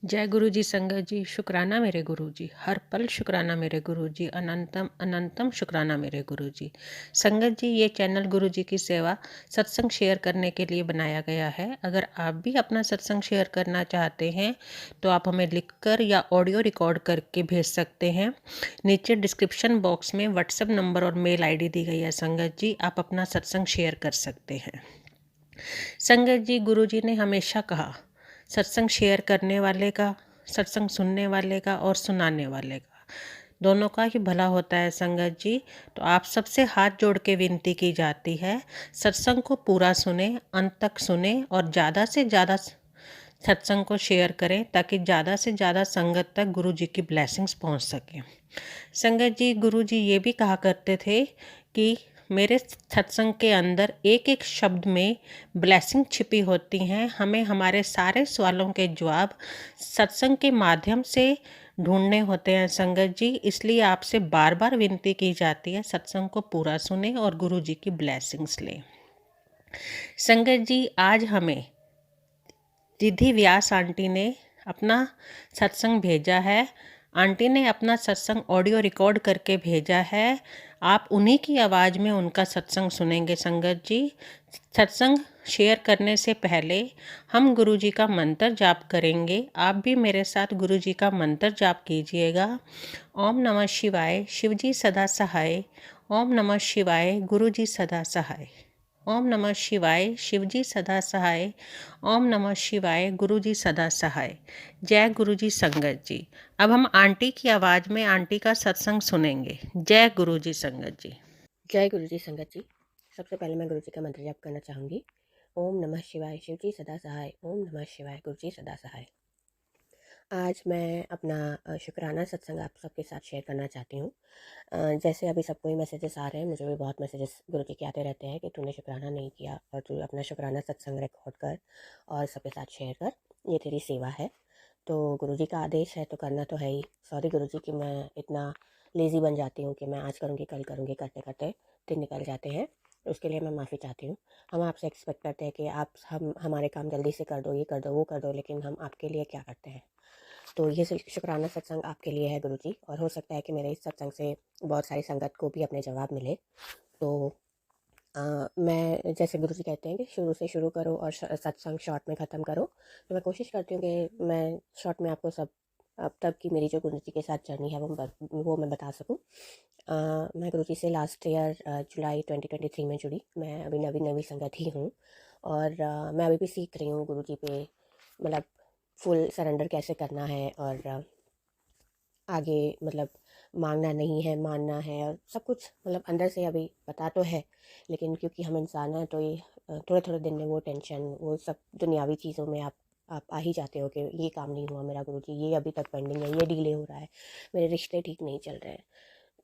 जय गुरु जी संगत जी। शुक्राना मेरे गुरु जी, हर पल शुक्राना मेरे गुरु जी, अनंतम अनंतम शुक्राना मेरे गुरु जी। संगत जी, ये चैनल गुरु जी की सेवा सत्संग शेयर करने के लिए बनाया गया है। अगर आप भी अपना सत्संग शेयर करना चाहते हैं तो आप हमें लिखकर या ऑडियो रिकॉर्ड करके भेज सकते हैं। नीचे डिस्क्रिप्शन बॉक्स में व्हाट्सएप नंबर और मेल आईडी दी गई है। संगत जी, आप अपना सत्संग शेयर कर सकते हैं। संगत जी, गुरु जी ने हमेशा कहा, सत्संग शेयर करने वाले का, सत्संग सुनने वाले का और सुनाने वाले का, दोनों का ही भला होता है। संगत जी, तो आप सबसे हाथ जोड़ के विनती की जाती है, सत्संग को पूरा सुने, अंत तक सुने और ज़्यादा से ज़्यादा सत्संग को शेयर करें ताकि ज़्यादा से ज़्यादा संगत तक गुरु जी की ब्लेसिंग्स पहुंच सकें। संगत जी, गुरु जी ये भी कहा करते थे कि मेरे सत्संग के अंदर एक एक शब्द में ब्लेसिंग छिपी होती हैं। हमें हमारे सारे सवालों के जवाब सत्संग के माध्यम से ढूंढने होते हैं। संगत जी, इसलिए आपसे बार बार विनती की जाती है, सत्संग को पूरा सुने और गुरु जी की ब्लेसिंग्स लें। संगत जी, आज हमें रिधि व्यास आंटी ने अपना सत्संग भेजा है। आंटी ने अपना सत्संग ऑडियो रिकॉर्ड करके भेजा है। आप उन्हीं की आवाज़ में उनका सत्संग सुनेंगे। संगत जी, सत्संग शेयर करने से पहले हम गुरु जी का मंत्र जाप करेंगे। आप भी मेरे साथ गुरु जी का मंत्र जाप कीजिएगा। ओम नमः शिवाय, शिव जी सदा सहाय। ओम नमः शिवाय, गुरु जी सदा सहाय। ओम नमः शिवाय, शिव जी सदा सहाय। ओम नमः शिवाय, गुरु जी सदा सहाय। जय गुरु जी संगत जी। अब हम आंटी की आवाज़ में आंटी का सत्संग सुनेंगे। जय गुरु जी संगत जी। जय गुरु जी संगत जी। सबसे पहले मैं गुरु जी का मंत्र जाप करना चाहूँगी। ओम नमः शिवाय, शिव जी सदा सहाय। ओम नमः शिवाय, गुरु जी सदा सहाय। आज मैं अपना शुक्राना सत्संग आप सबके साथ शेयर करना चाहती हूँ। जैसे अभी सबको ही मैसेजेस आ रहे हैं, मुझे भी बहुत मैसेजेस गुरु जी के आते रहते हैं कि तूने शुक्राना नहीं किया और तू अपना शुक्राना सत्संग रिकॉर्ड कर और सबके साथ शेयर कर, ये तेरी सेवा है। तो गुरु जी का आदेश है तो करना तो है ही। सॉरी गुरु जी कि मैं इतना लेज़ी बन जाती हूँ कि मैं आज करूँगी कल करूँगी करते करते दिन निकल जाते हैं। उसके लिए मैं माफ़ी चाहती हूँ। हम आपसे एक्सपेक्ट करते हैं कि आप हम हमारे काम जल्दी से कर दो, ये कर दो, वो कर दो, लेकिन हम आपके लिए क्या करते हैं। तो ये शुक्राना सत्संग आपके लिए है गुरु जी, और हो सकता है कि मेरे इस सत्संग से बहुत सारी संगत को भी अपने जवाब मिले। तो मैं जैसे गुरु जी कहते हैं कि शुरू से शुरू करो और सत्संग शॉर्ट में ख़त्म करो, तो मैं कोशिश करती हूँ कि मैं शॉर्ट में आपको सब अब तक की मेरी जो गुरु जी के साथ जर्नी है वो मैं बता सकूँ। मैं गुरु जी से लास्ट ईयर जुलाई 2023 में जुड़ी। मैं अभी नवी नवी संगत ही हूँ और मैं अभी भी सीख रही हूँ गुरु जी पे, मतलब फुल सरेंडर कैसे करना है और आगे मतलब मांगना नहीं है, मानना है और सब कुछ मतलब अंदर से अभी पता तो है, लेकिन क्योंकि हम इंसान हैं तो ये थोड़े थोड़े दिन में वो टेंशन, वो सब दुनियावी चीज़ों में आप आ ही जाते हो कि ये काम नहीं हुआ मेरा गुरुजी, ये अभी तक पेंडिंग है, ये डिले हो रहा है, मेरे रिश्ते ठीक नहीं चल रहे हैं।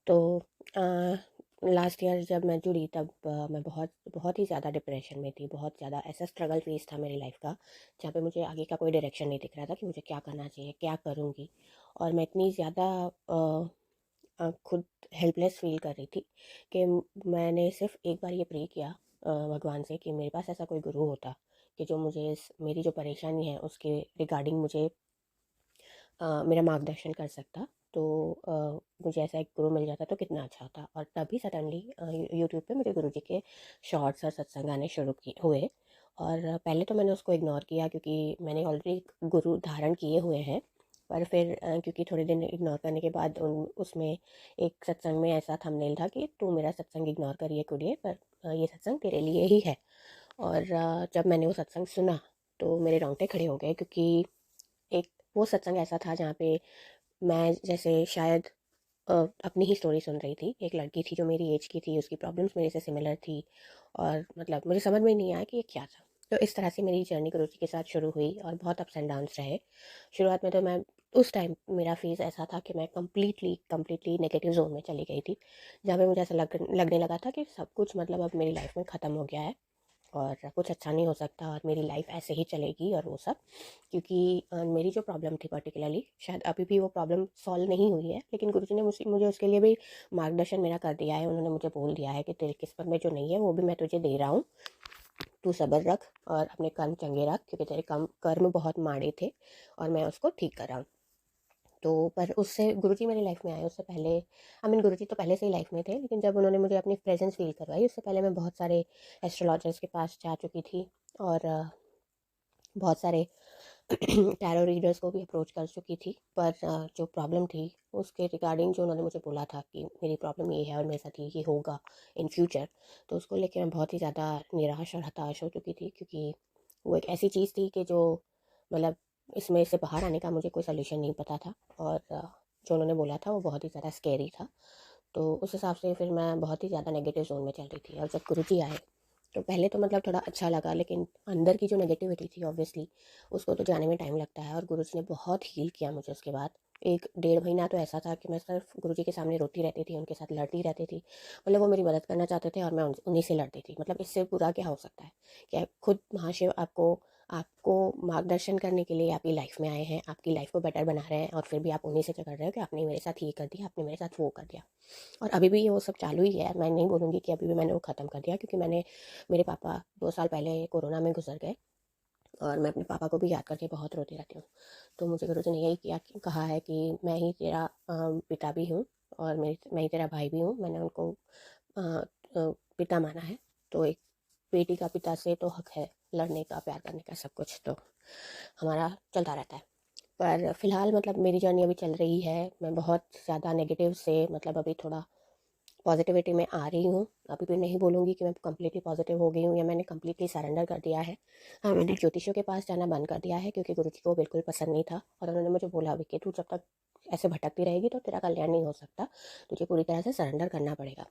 तो लास्ट ईयर जब मैं जुड़ी तब मैं बहुत बहुत ही ज़्यादा डिप्रेशन में थी। बहुत ज़्यादा ऐसा स्ट्रगल फेज़ था मेरी लाइफ का, जहाँ पे मुझे आगे का कोई डायरेक्शन नहीं दिख रहा था कि मुझे क्या करना चाहिए, क्या करूँगी। और मैं इतनी ज़्यादा खुद हेल्पलेस फ़ील कर रही थी कि मैंने सिर्फ़ एक बार ये प्रे किया भगवान से कि मेरे पास ऐसा कोई गुरु होता कि जो मुझे मेरी जो परेशानी है उसके रिगार्डिंग मुझे मेरा मार्गदर्शन कर सकता। तो मुझे ऐसा एक गुरु मिल जाता तो कितना अच्छा होता। और तभी सडनली यूट्यूब पे मुझे गुरु जी के शॉर्ट्स और सत्संग आने शुरू किए हुए। और पहले तो मैंने उसको इग्नोर किया क्योंकि मैंने ऑलरेडी गुरु धारण किए हुए हैं। पर फिर क्योंकि थोड़े दिन इग्नोर करने के बाद उसमें एक सत्संग में ऐसा थंबनेल था कि तू मेरा सत्संग इग्नोर करिए कुड़िए, पर ये सत्संग तेरे लिए ही है। और जब मैंने वो सत्संग सुना तो मेरे रोंगटे खड़े हो गए, क्योंकि एक वो सत्संग ऐसा था जहाँ पे मैं जैसे शायद अपनी ही स्टोरी सुन रही थी। एक लड़की थी जो मेरी एज की थी, उसकी प्रॉब्लम्स मेरे से सिमिलर थी और मतलब मुझे समझ में नहीं आया कि ये क्या था। तो इस तरह से मेरी जर्नी गुरु जी के साथ शुरू हुई और बहुत अप्स एंड डाउन्स रहे। शुरुआत में तो मैं उस टाइम मेरा फेज़ ऐसा था कि मैं कम्प्लीटली कम्प्लीटली नेगेटिव जोन में चली गई थी, जहाँ पे मुझे ऐसा लगने लगा था कि सब कुछ मतलब अब मेरी लाइफ में ख़त्म हो गया है और कुछ अच्छा नहीं हो सकता और मेरी लाइफ ऐसे ही चलेगी और वो सब। क्योंकि मेरी जो प्रॉब्लम थी पर्टिकुलरली, शायद अभी भी वो प्रॉब्लम सॉल्व नहीं हुई है, लेकिन गुरुजी ने मुझे उसके लिए भी मार्गदर्शन मेरा कर दिया है। उन्होंने मुझे बोल दिया है कि तेरी किस्मत में जो नहीं है वो भी मैं तुझे दे रहा हूँ, तू सब्र रख और अपने कर्म चंगे रख, क्योंकि तेरे कर्म बहुत माड़े थे और मैं उसको ठीक कर रहा हूँ। तो पर उससे गुरुजी मेरी लाइफ में आए उससे पहले, आई मीन गुरुजी तो पहले से ही लाइफ में थे, लेकिन जब उन्होंने मुझे अपनी प्रेजेंस फील करवाई उससे पहले मैं बहुत सारे एस्ट्रोलॉजर्स के पास जा चुकी थी, और बहुत सारे टैरो रीडर्स को भी अप्रोच कर चुकी थी। पर जो प्रॉब्लम थी उसके रिगार्डिंग जो उन्होंने मुझे बोला था कि मेरी प्रॉब्लम ये है और मेरे साथ ये होगा इन फ्यूचर, तो उसको लेके मैं बहुत ही ज़्यादा निराश और हताश हो चुकी थी, क्योंकि वो एक ऐसी चीज़ थी कि जो मतलब इसमें से बाहर आने का मुझे कोई सोल्यूशन नहीं पता था, और जो उन्होंने बोला था वो बहुत ही ज़्यादा स्केरी था। तो उस हिसाब से फिर मैं बहुत ही ज़्यादा नेगेटिव जोन में चल रही थी, और जब गुरुजी आए तो पहले तो मतलब थोड़ा अच्छा लगा, लेकिन अंदर की जो नेगेटिविटी थी ऑब्वियसली उसको तो जाने में टाइम लगता है, और गुरुजी ने बहुत हील किया मुझे उसके बाद। 1 डेढ़ महीना तो ऐसा था कि मैं सिर्फ गुरुजी के सामने रोती रहती थी, उनके साथ लड़ती रहती थी, मतलब वो मेरी मदद करना चाहते थे और मैं उन्हीं से लड़ती थी। मतलब इससे बुरा क्या हो सकता है कि खुद महाशिव आपको आपको मार्गदर्शन करने के लिए आपकी लाइफ में आए हैं, आपकी लाइफ को बेटर बना रहे हैं, और फिर भी आप उन्हीं से झगड़ रहे हो कि आपने मेरे साथ ये कर दिया, आपने मेरे साथ वो कर दिया। और अभी भी ये वो सब चालू ही है, मैं नहीं बोलूँगी कि अभी भी मैंने वो ख़त्म कर दिया, क्योंकि मेरे पापा 2 साल पहले कोरोना में गुजर गए, और मैं अपने पापा को भी याद करके बहुत रोती रहती हूँ। तो मुझे गुरुजी ने यही कहा है कि मैं ही तेरा पिता भी हूँ, और मैं ही तेरा भाई भी हूँ। मैंने उनको पिता माना है, तो एक बेटी का पिता से तो हक है लड़ने का, प्यार करने का, सब कुछ तो हमारा चलता रहता है। पर फिलहाल मतलब मेरी जर्नी अभी चल रही है, मैं बहुत ज़्यादा नेगेटिव से मतलब अभी थोड़ा पॉजिटिविटी में आ रही हूँ। अभी भी नहीं बोलूँगी कि मैं कंप्लीटली पॉजिटिव हो गई हूँ या मैंने कंप्लीटली सरेंडर कर दिया है। हाँ, मैंने ज्योतिषियों के पास जाना बंद कर दिया है, क्योंकि गुरुजी को बिल्कुल पसंद नहीं था, और उन्होंने मुझे बोला भी कि तू जब तक ऐसे भटकती रहेगी तो तेरा कल्याण नहीं हो सकता, तुझे पूरी तरह से सरेंडर करना पड़ेगा।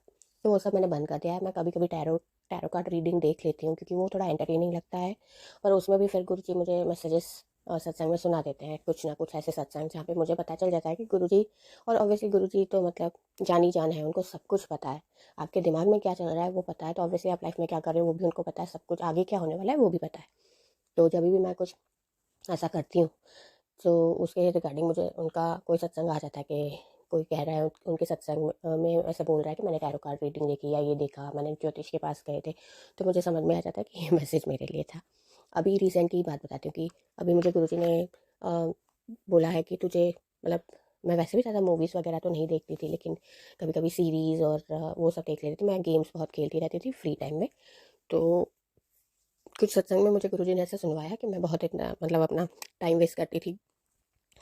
तो वो सब मैंने बंद कर दिया है। मैं कभी कभी टैरो टैरो कार्ड रीडिंग देख लेती हूँ, क्योंकि वो थोड़ा एंटरटेनिंग लगता है, और उसमें भी फिर गुरुजी मुझे मैसेजेस सत्संग में सुना देते हैं, कुछ ना कुछ ऐसे सत्संग जहाँ पे मुझे पता चल जाता है कि गुरुजी, और ऑब्वियसली गुरुजी तो मतलब जानी जान है, उनको सब कुछ पता है, आपके दिमाग में क्या चल रहा है वो पता है, तो ऑब्वियसली आप लाइफ में क्या कर रहे हो वो भी उनको पता है, सब कुछ आगे क्या होने वाला है वो भी पता है। तो जब भी मैं कुछ ऐसा करती हूँ तो उसके रिगार्डिंग मुझे उनका कोई सत्संग आ जाता है कि कोई कह रहा है उनके सत्संग में ऐसे बोल रहा है कि मैंने टैरो कार्ड रीडिंग देखी या ये देखा, मैंने ज्योतिष के पास गए थे, तो मुझे समझ में आ जाता है कि ये मैसेज मेरे लिए था। अभी रिसेंट की बात बताती हूँ कि अभी मुझे गुरुजी ने बोला है कि तुझे मतलब, मैं वैसे भी ज़्यादा मूवीज़ वगैरह तो नहीं देखती थी, लेकिन कभी कभी सीरीज़ और वो सब देख लेती थी। मैं गेम्स बहुत खेलती रहती थी फ्री टाइम में। तो कुछ सत्संग में मुझे गुरुजी ने ऐसा सुनवाया कि मैं बहुत इतना मतलब अपना टाइम वेस्ट करती थी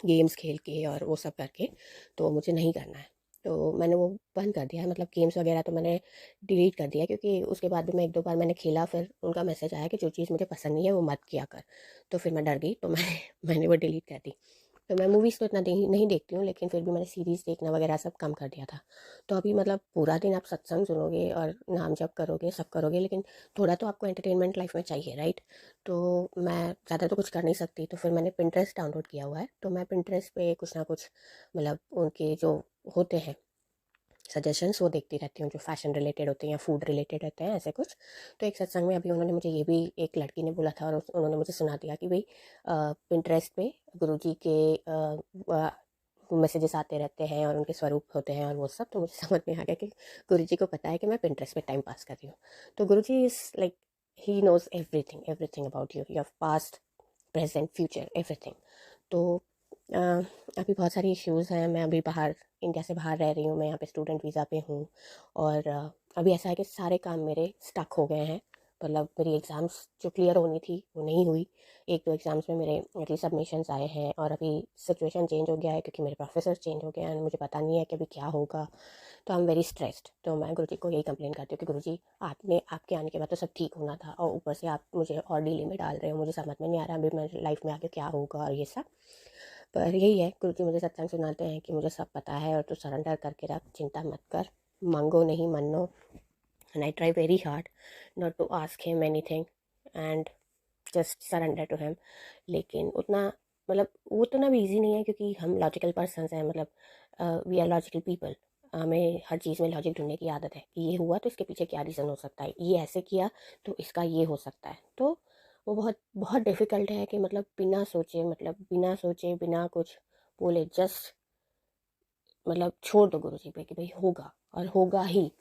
गेम्स खेल के और वो सब करके, तो मुझे नहीं करना है। तो मैंने वो बंद कर दिया है, मतलब गेम्स वगैरह तो मैंने डिलीट कर दिया, क्योंकि उसके बाद भी मैं 1-2 बार मैंने खेला, फिर उनका मैसेज आया कि जो चीज़ मुझे पसंद नहीं है वो मत किया कर। तो फिर मैं डर गई, तो मैं मैंने वो डिलीट कर दी। तो मैं मूवीज़ तो इतना नहीं देखती हूँ, लेकिन फिर भी मैंने सीरीज़ देखना वगैरह सब कम कर दिया था। तो अभी मतलब पूरा दिन आप सत्संग सुनोगे और नाम जप करोगे, सब करोगे, लेकिन थोड़ा तो आपको एंटरटेनमेंट लाइफ में चाहिए, राइट? तो मैं ज़्यादा तो कुछ कर नहीं सकती, तो फिर मैंने पिंटरेस्ट डाउनलोड किया हुआ है, तो मैं पिंटरेस्ट पे कुछ ना कुछ मतलब उनके जो होते हैं सजेशंस वो देखती रहती हूँ, जो फ़ैशन रिलेटेड होते हैं या फूड रिलेटेड रहते हैं, ऐसे कुछ। तो एक सत्संग में अभी उन्होंने मुझे ये भी, एक लड़की ने बोला था और उन्होंने मुझे सुना दिया कि भाई पिंटरेस्ट पे गुरुजी के मैसेजेस आते रहते हैं और उनके स्वरूप होते हैं और वो सब, तो मुझे समझ में आ गया कि गुरुजी को पता है कि मैं पिंटरेस्ट पे टाइम पास कर रही हूँ। तो Guruji is like, he knows everything everything about you, your past, present, future, everything. तो अ, अभी बहुत सारी इश्यूज़ हैं, मैं अभी बाहर, इंडिया से बाहर रह रही हूँ, मैं यहाँ पे स्टूडेंट वीज़ा पे हूँ, और अभी ऐसा है कि सारे काम मेरे स्टक हो गए हैं, मतलब मेरी एग्ज़ाम्स जो क्लियर होनी थी वो नहीं हुई। 1-2 एग्ज़ाम्स में मेरे री सबमिशंस आए हैं, और अभी सिचुएशन चेंज हो गया है क्योंकि मेरे प्रोफेसर चेंज हो गए हैं, मुझे पता नहीं है कि अभी क्या होगा। तो आई एम वेरी स्ट्रेस्ड। तो मैं गुरुजी को यही कंप्लेन करती हूँ कि गुरुजी, आपने आपके आने के बाद तो सब ठीक होना था, और ऊपर से आप मुझे और डीले में डाल रहे हो, मुझे समझ में नहीं आ रहा अभी मेरी लाइफ में आगे क्या होगा और ये सब। पर यही है, गुरुजी मुझे सत्संग सुनाते हैं कि मुझे सब पता है और तू सरेंडर करके रख, चिंता मत कर, मांगो नहीं मनो। And I try very hard not to ask him anything and just surrender to him. लेकिन उतना मतलब वो उतना भी ईजी नहीं है, क्योंकि हम लॉजिकल पर्सनस हैं, मतलब वी आर लॉजिकल पीपल। हमें हर चीज़ में लॉजिक ढूंढने की आदत है कि ये हुआ तो इसके पीछे क्या रीज़न हो सकता है, ये ऐसे किया तो इसका ये हो सकता है। तो वो बहुत बहुत डिफ़िकल्ट है कि मतलब बिना सोचे, मतलब बिना सोचे बिना कुछ बोले, जस्ट मतलब छोड़ दो गुरुजी पे कि भाई होगा और होगा ही।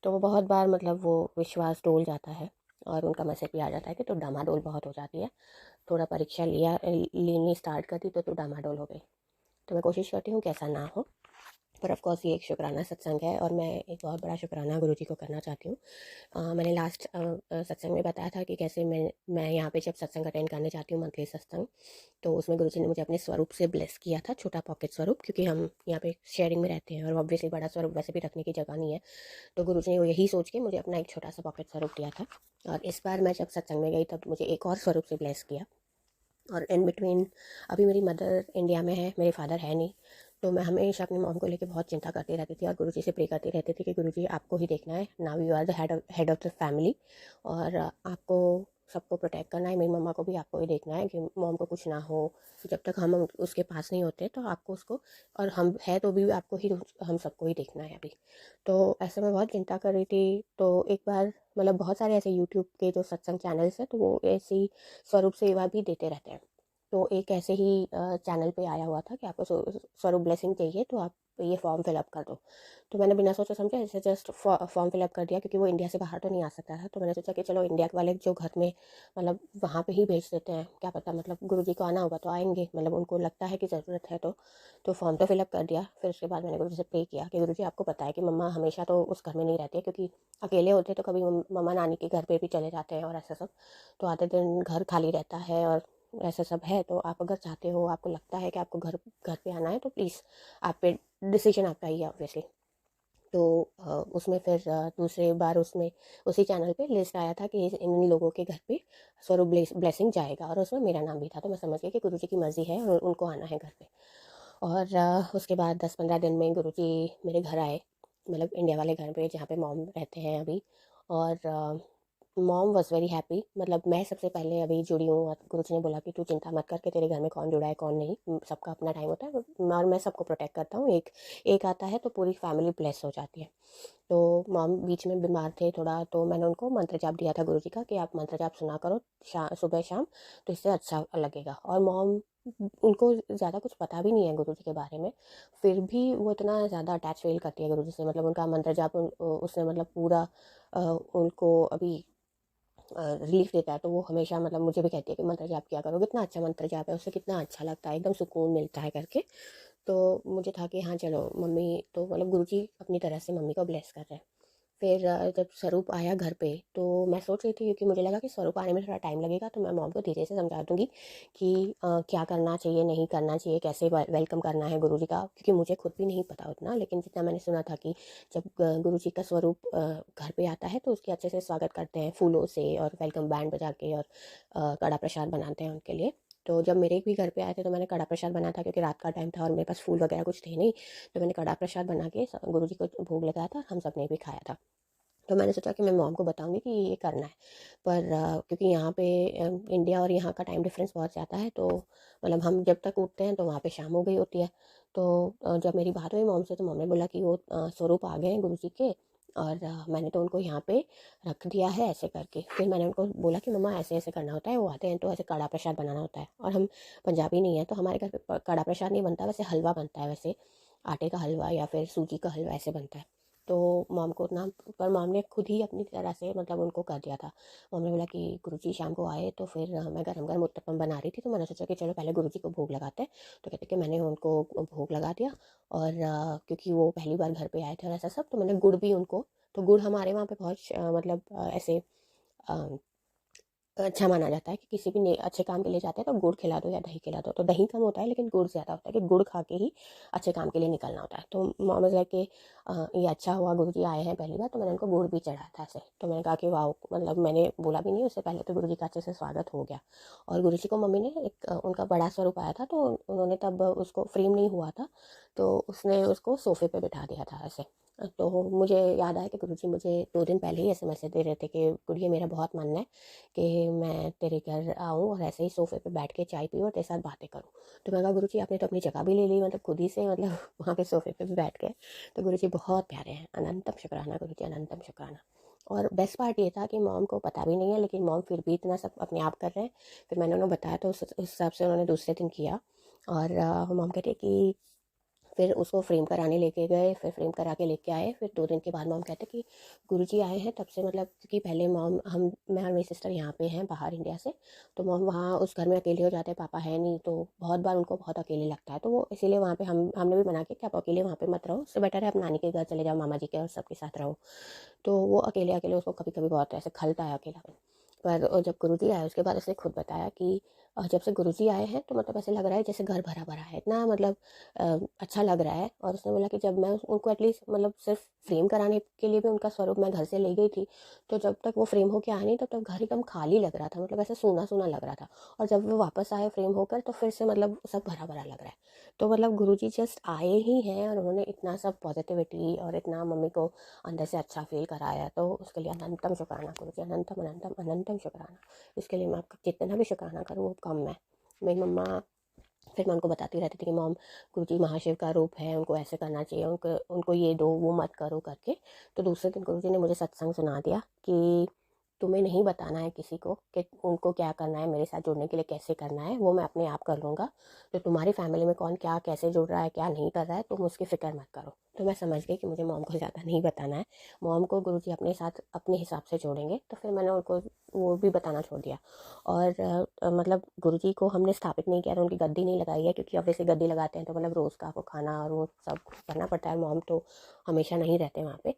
तो वो बहुत बार मतलब वो विश्वास डोल जाता है, और उनका मैसेज भी आ जाता है कि तो डामाडोल बहुत हो जाती है, थोड़ा परीक्षा लेनी स्टार्ट कर दी तो डामाडोल हो गई। तो मैं कोशिश करती हूँ कि ऐसा ना हो। पर ऑफ कोर्स ये एक शुक्राना सत्संग है और मैं एक बहुत बड़ा शुक्राना गुरुजी को करना चाहती हूँ। मैंने लास्ट सत्संग में बताया था कि कैसे मैं यहाँ पे जब सत्संग अटेंड करने जाती हूँ, मंथली सत्संग, तो उसमें गुरुजी ने मुझे अपने स्वरूप से ब्लेस किया था, छोटा पॉकेट स्वरूप, क्योंकि हम यहाँ पे शेयरिंग में रहते हैं और ऑब्वियसली बड़ा स्वरूप वैसे भी रखने की जगह नहीं है। तो गुरुजी ने यही सोच के मुझे अपना एक छोटा सा पॉकेट स्वरूप दिया था। और इस बार मैं जब सत्संग में गई तब मुझे एक और स्वरूप से ब्लेस किया। और इन बिटवीन अभी मेरी मदर इंडिया में है, मेरे फादर है नहीं, तो मैं हमेशा अपनी मॉम को लेकर बहुत चिंता करती रहती थी और गुरुजी से प्रे करती रहती थी कि गुरुजी आपको ही देखना है, now you are the head of the family, और आपको सबको प्रोटेक्ट करना है। मेरी मम्मा को भी आपको ही देखना है कि मॉम को कुछ ना हो, जब तक हम उसके पास नहीं होते तो आपको उसको, और हम है तो भी आपको ही, हम सबको ही देखना है अभी। तो ऐसे में बहुत चिंता कर रही थी। तो एक बार मतलब बहुत सारे ऐसे यूट्यूब के जो सत्संग चैनल्स हैं तो वो ऐसी स्वरूप सेवा भी देते रहते हैं। तो एक ऐसे ही चैनल पे आया हुआ था कि आपको स्वरूप ब्लेसिंग चाहिए तो आप ये फॉर्म फिलअप कर दो। तो मैंने बिना सोचे समझे ऐसे जस्ट फॉर्म फिलअप कर दिया, क्योंकि वो इंडिया से बाहर तो नहीं आ सकता था। तो मैंने सोचा कि चलो इंडिया वाले जो घर में मतलब वहाँ पे ही भेज देते हैं, क्या पता मतलब गुरुजी को आना होगा तो आएंगे, मतलब उनको लगता है कि ज़रूरत है तो फॉर्म तो फिलअप कर दिया। फिर उसके बाद मैंने गुरुजी से प्रे किया कि गुरुजी आपको पता है कि मम्मा हमेशा तो उस घर में नहीं रहती है, क्योंकि अकेले होते तो कभी मम्मा नानी के घर पे भी चले जाते हैं और ऐसा सब, तो आधे दिन घर खाली रहता है और ऐसा सब है। तो आप अगर चाहते हो, आपको लगता है कि आपको घर घर पे आना है तो प्लीज़, आप पे डिसीजन आपका ही है ऑब्वियसली। तो उसमें फिर दूसरे बार उसमें उसी चैनल पे लिस्ट आया था कि इन लोगों के घर पे स्वरूप ब्लेसिंग जाएगा, और उसमें मेरा नाम भी था। तो मैं समझ गई कि गुरुजी की मर्ज़ी है और उनको आना है घर पे। और उसके बाद 10-15 दिन में गुरुजी मेरे घर आए, मतलब इंडिया वाले घर पे जहाँ पे मॉम रहते हैं अभी। और मॉम वॉज़ वेरी हैप्पी, मतलब मैं सबसे पहले अभी जुड़ी हूँ और गुरुजी ने बोला कि तू चिंता मत कर कि तेरे घर में कौन जुड़ा है कौन नहीं, सबका अपना टाइम होता है और मैं सबको प्रोटेक्ट करता हूँ। एक एक आता है तो पूरी फैमिली ब्लेस हो जाती है। तो मॉम बीच में बीमार थे थोड़ा, तो मैंने उनको मंत्र जाप दिया था गुरुजी का कि आप मंत्र जाप सुना करो सुबह शाम, तो इससे अच्छा लगेगा। और मॉम, उनको ज़्यादा कुछ पता भी नहीं है गुरुजी के बारे में, फिर भी वो इतना ज़्यादा अटैच फील करती है गुरुजी से। मतलब उनका मंत्र जाप उसने मतलब पूरा उनको अभी रिलीफ देता है। तो वो हमेशा मतलब मुझे भी कहती है कि मंत्र जाप किया करो, कितना अच्छा मंत्र जाप है, उससे कितना अच्छा लगता है, एकदम सुकून मिलता है करके। तो मुझे था कि हाँ चलो मम्मी, तो मतलब गुरुजी अपनी तरह से मम्मी को ब्लेस कर रहे हैं। फिर जब स्वरूप आया घर पे तो मैं सोच रही थी, क्योंकि मुझे लगा कि स्वरूप आने में थोड़ा टाइम लगेगा, तो मैं मॉम को धीरे से समझा दूंगी कि क्या करना चाहिए नहीं करना चाहिए, कैसे वेलकम करना है गुरुजी का, क्योंकि मुझे खुद भी नहीं पता उतना। लेकिन जितना मैंने सुना था कि जब गुरुजी का स्वरूप घर पे आता है तो उसके अच्छे से स्वागत करते हैं फूलों से और वेलकम बैंड बजा के, और कड़ा प्रसाद बनाते हैं उनके लिए। तो जब मेरे भी घर पे आए थे तो मैंने कड़ा प्रसाद बनाया था, क्योंकि रात का टाइम था और मेरे पास फूल वगैरह कुछ थे नहीं। तो मैंने कड़ा प्रसाद बना के गुरुजी को भोग लगाया था, हम सब ने भी खाया था। तो मैंने सोचा कि मैं मॉम को बताऊंगी कि ये करना है। पर क्योंकि यहाँ पे इंडिया और यहाँ का टाइम डिफरेंस बहुत ज़्यादा है, तो मतलब हम जब तक उठते हैं तो वहाँ पे शाम हो गई होती है। तो जब मेरी बात हुई मॉम से तो मॉम ने बोला कि वो स्वरूप आ गए हैं गुरुजी के, और मैंने तो उनको यहाँ पे रख दिया है ऐसे करके। फिर मैंने उनको बोला कि मम्मा ऐसे ऐसे करना होता है, वो आते हैं तो ऐसे कड़ा प्रसाद बनाना होता है, और हम पंजाबी नहीं है तो हमारे घर पे कड़ा प्रसाद नहीं बनता, वैसे हलवा बनता है, वैसे आटे का हलवा या फिर सूजी का हलवा ऐसे बनता है। तो मॉम को ना, पर मॉम ने खुद ही अपनी तरह से मतलब उनको कर दिया था। मॉम ने बोला कि गुरुजी शाम को आए तो फिर मैं गरम गरम उत्तपम बना रही थी, तो मैंने सोचा कि चलो पहले गुरुजी को भोग लगाते हैं। तो कहते कि मैंने उनको भोग लगा दिया। और क्योंकि वो पहली बार घर पे आए थे और ऐसा सब, तो मैंने गुड़ भी उनको, तो गुड़ हमारे वहाँ पे बहुत मतलब ऐसे अच्छा माना जाता है कि किसी भी अच्छे काम के लिए जाते हैं तो गुड़ खिला दो या दही खिला दो। तो दही कम होता है लेकिन गुड़ ज़्यादा होता है, कि गुड़ खा के ही अच्छे काम के लिए निकलना होता है। तो मोहम्मद कि ये अच्छा हुआ गुरुजी आए हैं पहली बार, तो मैंने उनको गुड़ भी चढ़ाया था ऐसे। तो मैंने कहा कि वाह, मतलब मैंने बोला भी नहीं उससे पहले तो गुरुजी का अच्छे से स्वागत हो गया। और गुरुजी को मम्मी ने एक उनका बड़ा स्वरूप आया था, तो उन्होंने तब उसको फ्रेम नहीं हुआ था, तो उसने उसको सोफे पे बिठा दिया था ऐसे। तो मुझे याद आया कि गुरुजी मुझे 2 दिन पहले ही ऐसे मैसेज दे रहे थे कि गुड़िया मेरा बहुत मन है कि मैं तेरे घर आऊँ और ऐसे ही सोफ़े पे बैठ के चाय पीऊँ और तेरे साथ बातें करूँ। तो मैंने कहा गुरुजी आपने तो अपनी जगह भी ले ली, मतलब खुद ही से, मतलब वहाँ पे सोफ़े पे भी बैठ गए। तो गुरुजी बहुत प्यारे हैं, अनंतम शुक्राना गुरुजी, अनंतम शुक्राना। और बेस्ट पार्ट ये था कि मॉम को पता भी नहीं है, लेकिन मॉम फिर भी इतना सब अपने आप कर रहे हैं। फिर मैंने उन्हें बताया तो उस हिसाब से उन्होंने दूसरे दिन किया। और मॉम कहते कि फिर उसको फ्रेम कराने लेके गए, फिर फ्रेम करा के लेके आए। फिर 2 दिन के बाद मॉम कहते कि गुरुजी आए हैं। तब से मतलब क्योंकि पहले मॉम मैं और मेरी सिस्टर यहाँ पे हैं बाहर इंडिया से, तो मॉम वहाँ उस घर में अकेले हो जाते हैं, पापा है नहीं, तो बहुत बार उनको बहुत अकेले लगता है। तो वो इसीलिए वहाँ पे हमने भी मना किया कि आप अकेले वहाँ पे मत रहो, उससे बेटर है आप नानी के घर चले जाओ, मामा जी के और सबके साथ रहो। तो वो अकेले अकेले उसको कभी कभी बहुत ऐसे खलता है अकेलापन। पर जब गुरुजी आए उसके बाद उसने खुद बताया कि जब से गुरुजी आए हैं तो मतलब ऐसे लग रहा है जैसे घर भरा भरा है, इतना मतलब अच्छा लग रहा है। और उसने बोला कि जब मैं उनको एटलीस्ट मतलब सिर्फ फ्रेम कराने के लिए भी उनका स्वरूप मैं घर से ले गई थी, तो जब तक वो फ्रेम होके आया नहीं तब तक घर एकदम खाली लग रहा था, मतलब ऐसे सूना सूना लग रहा था। और जब वो वापस आए फ्रेम होकर तो फिर से मतलब सब भरा भरा लग रहा है। तो मतलब गुरुजी जस्ट आए ही हैं और उन्होंने इतना सब पॉजिटिविटी और इतना मम्मी को अंदर से अच्छा फील कराया, तो उसके लिए अनंतम शुक्राना गुरुजी, अनंतम अनंतम अनंतम शुक्राना। इसके लिए मैं आपका जितना भी शुक्राना करूँ वो कम है। मेरी मम्मा, फिर मैं उनको बताती रहती थी कि मॉम गुरुजी महाशिव का रूप है, उनको ऐसे करना चाहिए, उनको उनको ये दो वो मत करो करके। तो दूसरे दिन गुरुजी ने मुझे सत्संग सुना दिया कि तुम्हें नहीं बताना है किसी को कि उनको क्या करना है, मेरे साथ जुड़ने के लिए कैसे करना है, वो मैं अपने आप कर लूँगा। तो तुम्हारी फैमिली में कौन क्या कैसे जुड़ रहा है क्या नहीं कर रहा है तुम उसकी फ़िक्र मत करो। तो मैं समझ गई कि मुझे मॉम को ज़्यादा नहीं बताना है, मॉम को गुरुजी अपने साथ अपने हिसाब से जोड़ेंगे। तो फिर मैंने उनको वो भी बताना छोड़ दिया। और मतलब गुरुजी को हमने स्थापित नहीं किया, तो उनकी गद्दी नहीं लगाई है, क्योंकि ऑब्वियसली गद्दी लगाते हैं तो मतलब रोज़ का वो खाना और वो सब करना पड़ता है। मॉम तो हमेशा नहीं रहते वहाँ पे।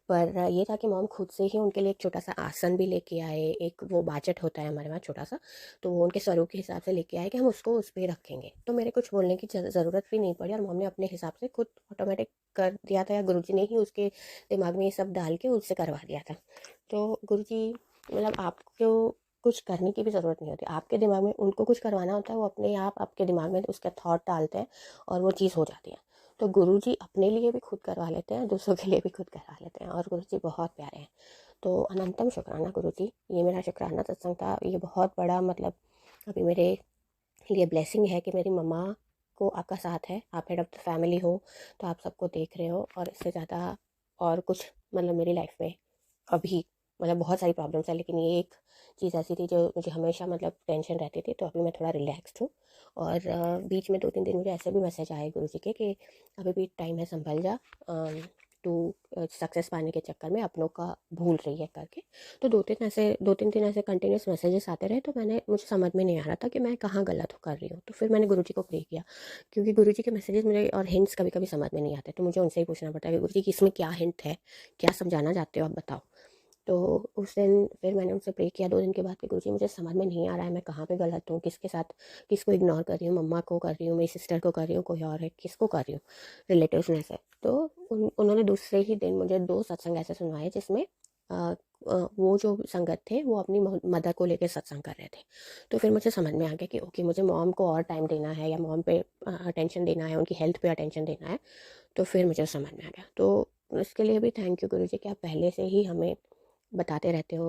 पर ये था कि मॉम खुद से ही उनके लिए एक छोटा-सा आसन भी लेके आए, एक वो बाचट होता है हमारे वहाँ छोटा-सा, तो वो उनके स्वरूप के हिसाब से लेके आए कि हम उसको उस पे रखेंगे। तो मेरे कुछ बोलने की ज़रूरत भी नहीं पड़ी और मॉम ने अपने हिसाब से खुद ऑटोमेटिक कर दिया था, या गुरुजी ने ही उसके दिमाग में ये सब डाल के उससे करवा दिया था। तो गुरुजी मतलब आपको कुछ करने की भी ज़रूरत नहीं होती, आपके दिमाग में उनको कुछ करवाना होता है, वो अपने आप आपके दिमाग में उसका थॉट डालते हैं और वो चीज़ हो जाती है। तो गुरुजी अपने लिए भी खुद करवा लेते हैं, दूसरों के लिए भी खुद करवा लेते हैं और गुरुजी बहुत प्यारे हैं। तो अनंतम शुक्राना गुरुजी, ये मेरा शुक्राना सत्संग था। ये बहुत बड़ा मतलब अभी मेरे लिए ब्लेसिंग है कि मेरी मम्मा को आपका साथ है, आप हेड ऑफ़ द फैमिली हो, तो आप सबको देख रहे हो। और इससे ज़्यादा और कुछ मतलब मेरी लाइफ में अभी मतलब बहुत सारी प्रॉब्लम्स है, लेकिन ये एक चीज़ ऐसी थी जो मुझे हमेशा मतलब टेंशन रहती थी, तो अभी मैं थोड़ा रिलैक्स्ड हूँ। और बीच में 2-3 दिन मुझे ऐसे भी मैसेज आए गुरुजी के कि अभी भी टाइम है, संभल जा, तू सक्सेस पाने के चक्कर में अपनों का भूल रही है करके। तो 2-3 दिन ऐसे कंटिन्यूस मैसेजेस आते रहे, तो मुझे समझ में नहीं आ रहा था कि मैं कहाँ गलत कर रही हूँ। तो फिर मैंने गुरुजी को प्रे किया, क्योंकि गुरुजी के मैसेजेस मुझे और हिंट्स कभी-कभी समझ में नहीं आते, तो मुझे उनसे ही पूछना पड़ता है कि गुरुजी इसमें क्या हिंट है? क्या समझाना चाहते हो आप बताओ? तो उस दिन फिर मैंने उनसे प्रे किया 2 दिन के बाद कि गुरुजी मुझे समझ में नहीं आ रहा है मैं कहाँ पे गलत हूँ, किसके साथ किसको इग्नोर कर रही हूँ, मम्मा को कर रही हूँ, मेरी सिस्टर को कर रही हूँ, कोई और है, किसको कर रही हूँ, रिलेटिव्स में से। तो उन्होंने दूसरे ही दिन मुझे 2 सत्संग ऐसे सुनवाए जिसमें वो जो संगत थे वो अपनी मदर को लेकर सत्संग कर रहे थे। तो फिर मुझे समझ में आ गया कि ओके मुझे मॉम को और टाइम देना है, या मॉम पे अटेंशन देना है, उनकी हेल्थ पे अटेंशन देना है। तो फिर मुझे समझ में आ गया। तो इसके लिए भी थैंक यू गुरुजी कि आप पहले से ही हमें बताते रहते हो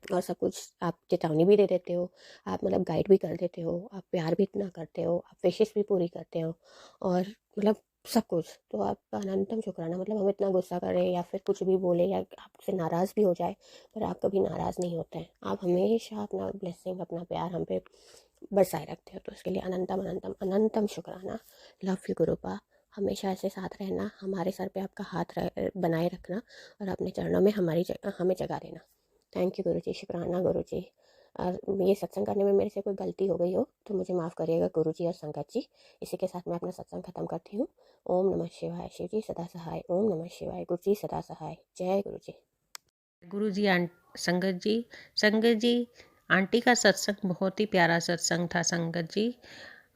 और सब कुछ आप चेतावनी भी दे देते हो, आप मतलब गाइड भी कर देते हो, आप प्यार भी इतना करते हो, आप विशेष भी पूरी करते हो और मतलब सब कुछ। तो आपका अनंतम शुक्राना, मतलब हम इतना गुस्सा करें या फिर कुछ भी बोले या आपसे नाराज़ भी हो जाए, पर आप कभी नाराज़ नहीं होते हैं। आप हमेशा अपना ब्लेसिंग, अपना प्यार हम पे बरसाए रखते हो, तो उसके लिए अनंतम अनंतम अनंतम शुक्राना। लव यू गुरुपा, हमेशा ऐसे साथ रहना, हमारे सर पे आपका हाथ बनाए रखना और अपने चरणों में हमें जगह देना। थैंक यू गुरुजी, शुक्राना गुरुजी। और ये सत्संग करने में मेरे से कोई गलती हो गई हो तो मुझे माफ़ करिएगा गुरुजी और संगत जी। इसी के साथ मैं अपना सत्संग खत्म करती हूँ। ओम नमः शिवाय, शिव जी सदा सहाय। ओम नमः शिवाय, गुरु जी सदा सहाय। जय गुरु जी। गुरु जी संगत जी आंटी का सत्संग बहुत ही प्यारा सत्संग था। संगत जी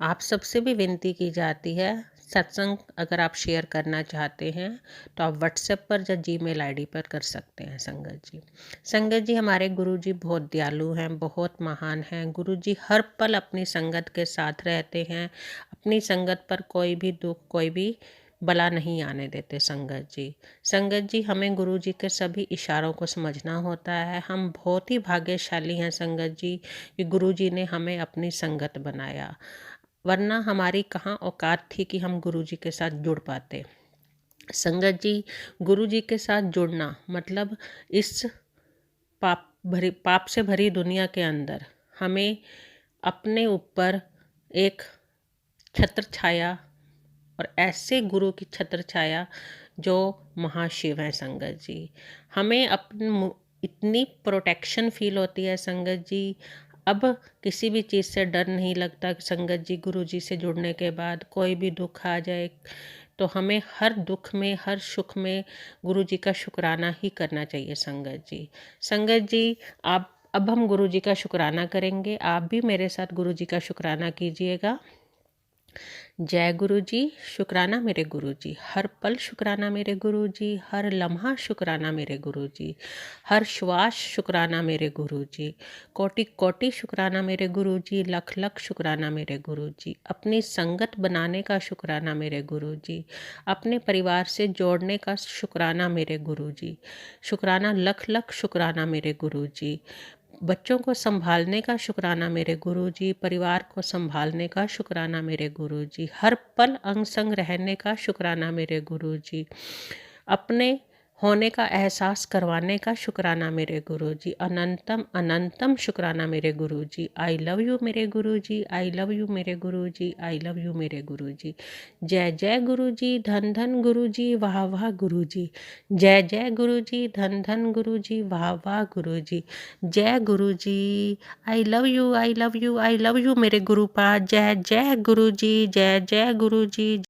आप सबसे भी विनती की जाती है, सत्संग अगर आप शेयर करना चाहते हैं तो आप व्हाट्सएप पर या जीमेल आईडी पर कर सकते हैं। संगत जी हमारे गुरु जी बहुत दयालु हैं, बहुत महान हैं। गुरु जी हर पल अपनी संगत के साथ रहते हैं, अपनी संगत पर कोई भी दुख कोई भी बला नहीं आने देते। संगत जी हमें गुरु जी के सभी इशारों को समझना होता है। हम बहुत ही भाग्यशाली हैं संगत जी कि गुरु जी ने हमें अपनी संगत बनाया, वरना हमारी कहाँ औकात थी कि हम गुरु जी के साथ जुड़ पाते। संगत जी गुरु जी के साथ जुड़ना मतलब इस पाप से भरी दुनिया के अंदर हमें अपने ऊपर एक छत्र छाया और ऐसे गुरु की छत्र छाया जो महाशिव हैं संगत जी। हमें इतनी प्रोटेक्शन फील होती है संगत जी। अब किसी भी चीज़ से डर नहीं लगता संगत जी। गुरु जी से जुड़ने के बाद कोई भी दुख आ जाए तो हमें हर दुख में हर सुख में गुरु जी का शुक्राना ही करना चाहिए संगत जी। संगत जी, आप अब हम गुरु जी का शुक्राना करेंगे। आप भी मेरे साथ गुरु जी का शुक्राना कीजिएगा। जय गुरु जी। शुक्राना मेरे गुरु जी, हर पल शुक्राना मेरे गुरु जी, हर लम्हा शुक्राना मेरे गुरु जी, हर श्वास शुक्राना मेरे गुरु जी, कोटि कोटि शुक्राना मेरे गुरु जी, लख लख शुक्राना मेरे गुरु जी, अपनी संगत बनाने का शुक्राना मेरे गुरु जी, अपने परिवार से जोड़ने का शुक्राना मेरे गुरु जी, शुक्राना लख लख शुक्राना मेरे गुरु जी, बच्चों को संभालने का शुक्राना मेरे गुरुजी, परिवार को संभालने का शुक्राना मेरे गुरुजी, हर पल अंग संग रहने का शुक्राना मेरे गुरुजी, अपने होने का एहसास करवाने का शुक्राना मेरे गुरुजी, अनंतम अनंतम शुक्राना मेरे गुरुजी। आई लव यू मेरे गुरुजी, आई लव यू मेरे गुरुजी, आई लव यू मेरे गुरुजी। जय जय गुरुजी, धन धन गुरुजी, वाह वाह गुरुजी। जय जय गुरुजी, धन धन गुरुजी, वाह वाह गुरुजी। जय Guruji, I love you, I love you, I love you मेरे गुरुपाद। जय जय गुरुजी, जय जय गुरुजी।